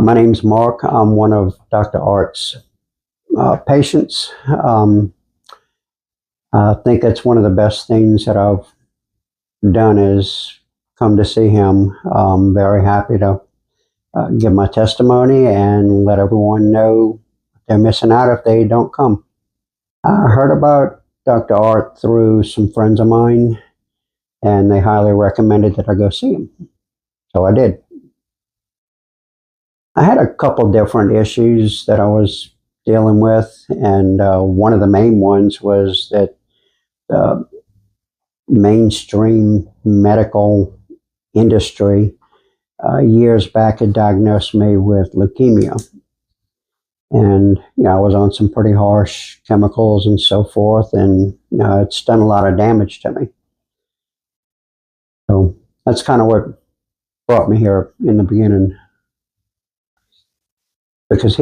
My name's Mark. I'm one of Dr. Art's patients. I think that's one of the best things that I've done is come to see him. I'm very happy to give my testimony and let everyone know they're missing out if they don't come. I heard about Dr. Art through some friends of mine, and they highly recommended that I go see him. So I did. I had a couple different issues that I was dealing with, and one of the main ones was that the mainstream medical industry years back had diagnosed me with leukemia. And, I was on some pretty harsh chemicals and so forth, and, it's done a lot of damage to me. So that's kind of what brought me here in the beginning. Because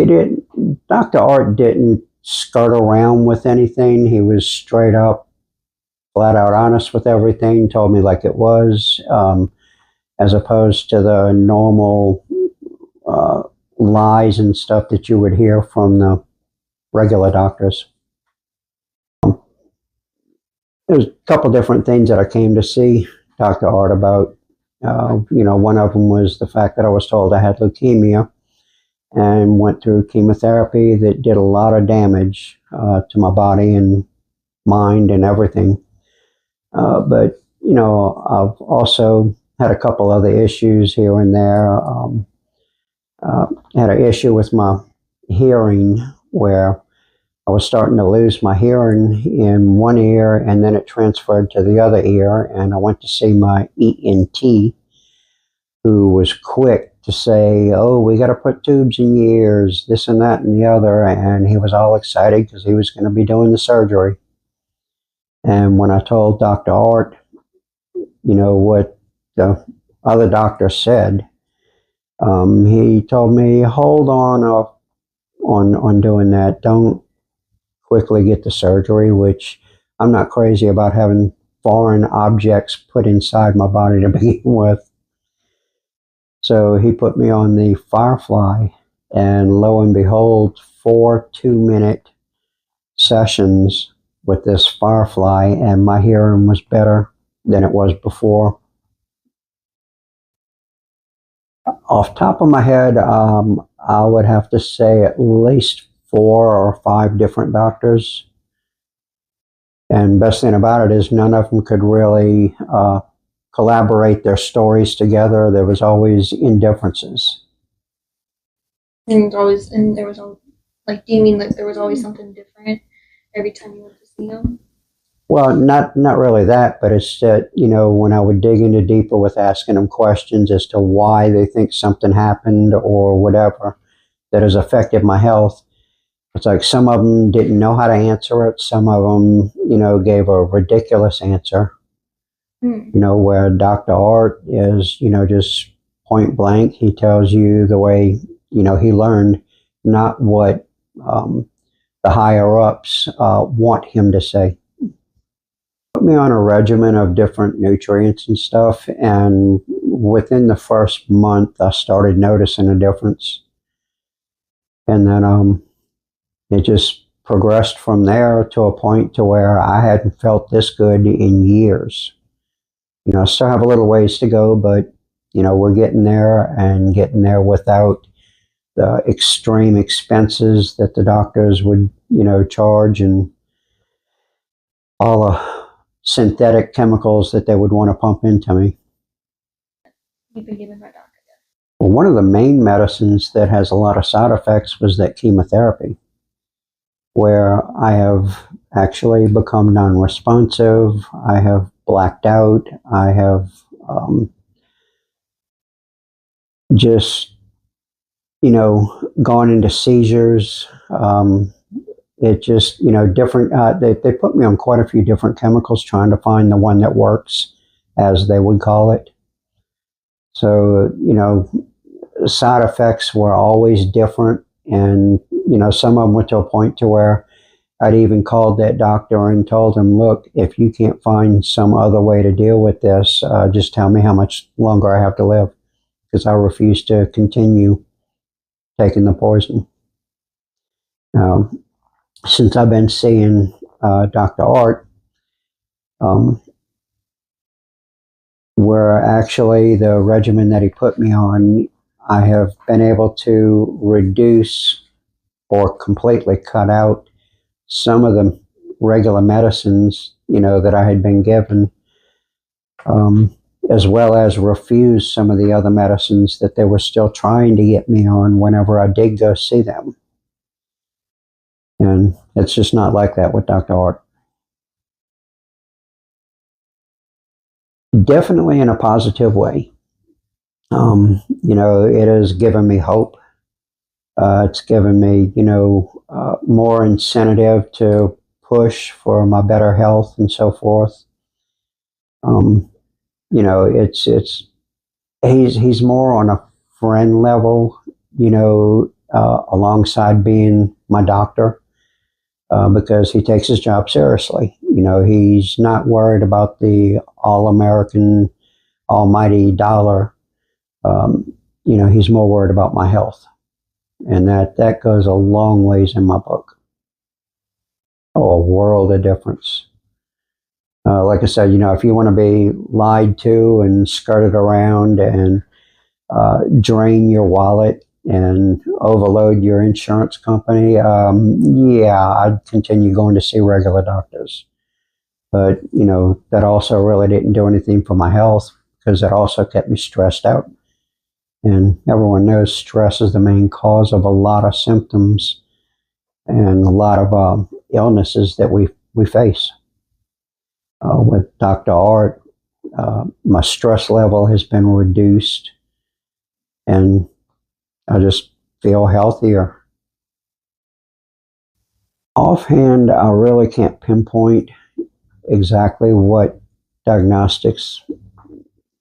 Dr. Art didn't skirt around with anything. He was straight up, flat out honest with everything, told me like it was, as opposed to the normal lies and stuff that you would hear from the regular doctors. There's a couple different things that I came to see Dr. Art about. One of them was the fact that I was told I had leukemia and went through chemotherapy that did a lot of damage to my body and mind and everything. But I've also had a couple other issues here and there. Had an issue with my hearing where I was starting to lose my hearing in one ear, and then it transferred to the other ear, and I went to see my ENT, who was quick to say, "Oh, we got to put tubes in your ears, this and that and the other," and he was all excited because he was going to be doing the surgery. And when I told Dr. Art, what the other doctor said, he told me, hold on doing that. Don't quickly get the surgery, which I'm not crazy about having foreign objects put inside my body to begin with. So he put me on the Firefly, and lo and behold, 4 2-minute sessions with this Firefly, and my hearing was better than it was before. Off top of my head, I would have to say at least 4 or 5 different doctors. And best thing about it is none of them could really collaborate their stories together. There was always indifferences. And there was do you mean like there was always something different every time you went to see them? Well, not really that, but it's that, when I would dig into deeper with asking them questions as to why they think something happened or whatever that has affected my health, it's like some of them didn't know how to answer it. Some of them, gave a ridiculous answer, where Dr. Art is, just point blank. He tells you the way, he learned, not what the higher ups want him to say. Put me on a regimen of different nutrients and stuff, and within the first month I started noticing a difference, and then it just progressed from there to a point to where I hadn't felt this good in years. I still have a little ways to go, but we're getting there, and getting there without the extreme expenses that the doctors would charge, and all the synthetic chemicals that they would want to pump into me. You've been given by doctor. Well, one of the main medicines that has a lot of side effects was that chemotherapy, where I have actually become non-responsive. I have blacked out. I have just, gone into seizures. It just, different, they put me on quite a few different chemicals trying to find the one that works, as they would call it. So, side effects were always different. And, some of them went to a point to where I'd even called that doctor and told him, look, if you can't find some other way to deal with this, just tell me how much longer I have to live, because I refuse to continue taking the poison. Since I've been seeing Dr. Art, where actually the regimen that he put me on, I have been able to reduce or completely cut out some of the regular medicines, that I had been given, as well as refuse some of the other medicines that they were still trying to get me on whenever I did go see them. And it's just not like that with Dr. Art. Definitely in a positive way. It has given me hope. It's given me, more incentive to push for my better health and so forth. He's more on a friend level, alongside being my doctor, because he takes his job seriously. He's not worried about the all-American almighty dollar. He's more worried about my health. And that goes a long ways in my book. Oh, a world of difference. Like I said, if you want to be lied to and skirted around and drain your wallet and overload your insurance company, yeah, I'd continue going to see regular doctors. But, that also really didn't do anything for my health, because it also kept me stressed out. And everyone knows stress is the main cause of a lot of symptoms and a lot of illnesses that we face. With Dr. Art, my stress level has been reduced, and I just feel healthier. Offhand, I really can't pinpoint exactly what diagnostics,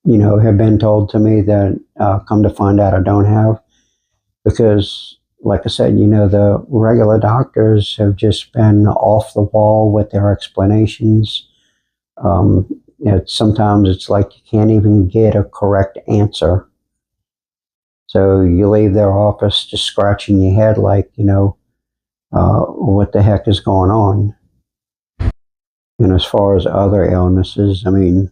have been told to me that come to find out I don't have. Because, like I said, the regular doctors have just been off the wall with their explanations. Sometimes it's like you can't even get a correct answer. So you leave their office just scratching your head like, what the heck is going on? And as far as other illnesses, I mean,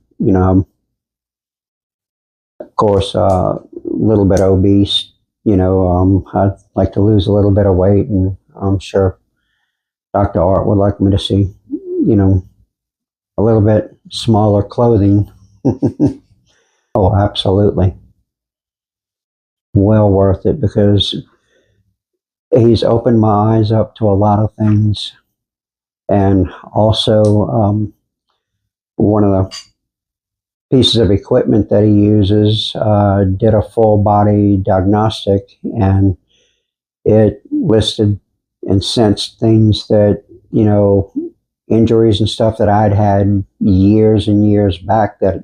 of course, a little bit obese, I'd like to lose a little bit of weight, and I'm sure Dr. Art would like me to see, a little bit smaller clothing. Oh, absolutely. Well worth it, because he's opened my eyes up to a lot of things. And also, one of the pieces of equipment that he uses did a full body diagnostic, and it listed and sensed things that, injuries and stuff that I'd had years and years back that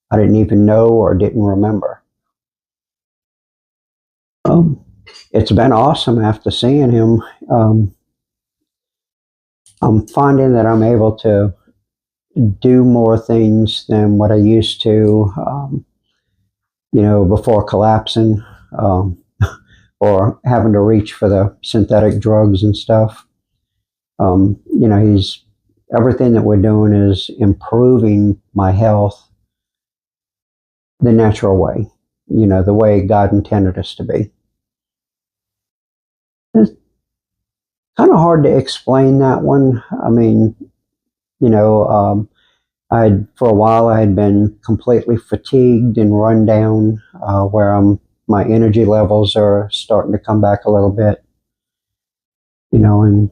I didn't even know or didn't remember. It's been awesome after seeing him. I'm finding that I'm able to do more things than what I used to, before collapsing, or having to reach for the synthetic drugs and stuff. Everything that we're doing is improving my health the natural way, the way God intended us to be. It's kind of hard to explain that one. I mean, for a while I had been completely fatigued and run down, where my energy levels are starting to come back a little bit, and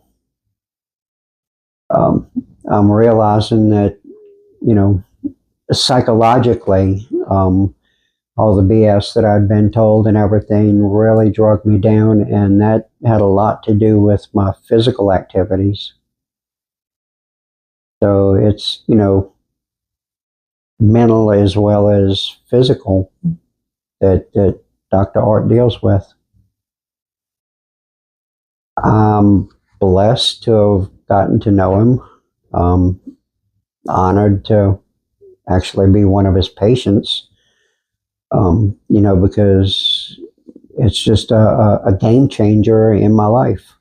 I'm realizing that, psychologically, all the BS that I'd been told and everything really drug me down, and that had a lot to do with my physical activities. So it's, mental as well as physical that Dr. Art deals with. I'm blessed to have gotten to know him. Honored to actually be one of his patients. Because it's just a game changer in my life.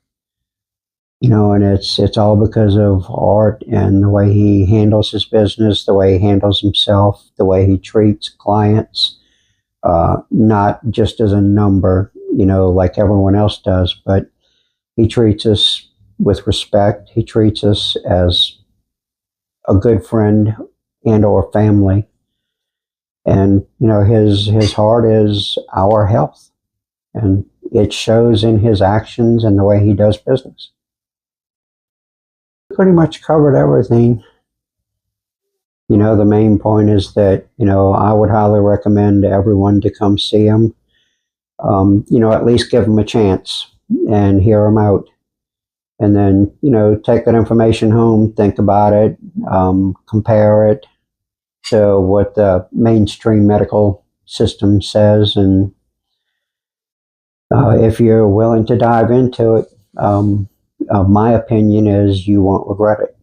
And it's all because of Art and the way he handles his business, the way he handles himself, the way he treats clients, not just as a number, like everyone else does, but he treats us with respect. He treats us as a good friend and or family. And, his heart is our health. And it shows in his actions and the way he does business. Pretty much covered everything. The main point is that, I would highly recommend everyone to come see him. At least give him a chance and hear him out. And then, take that information home, think about it, compare it to what the mainstream medical system says. And if you're willing to dive into it, my opinion is you won't regret it.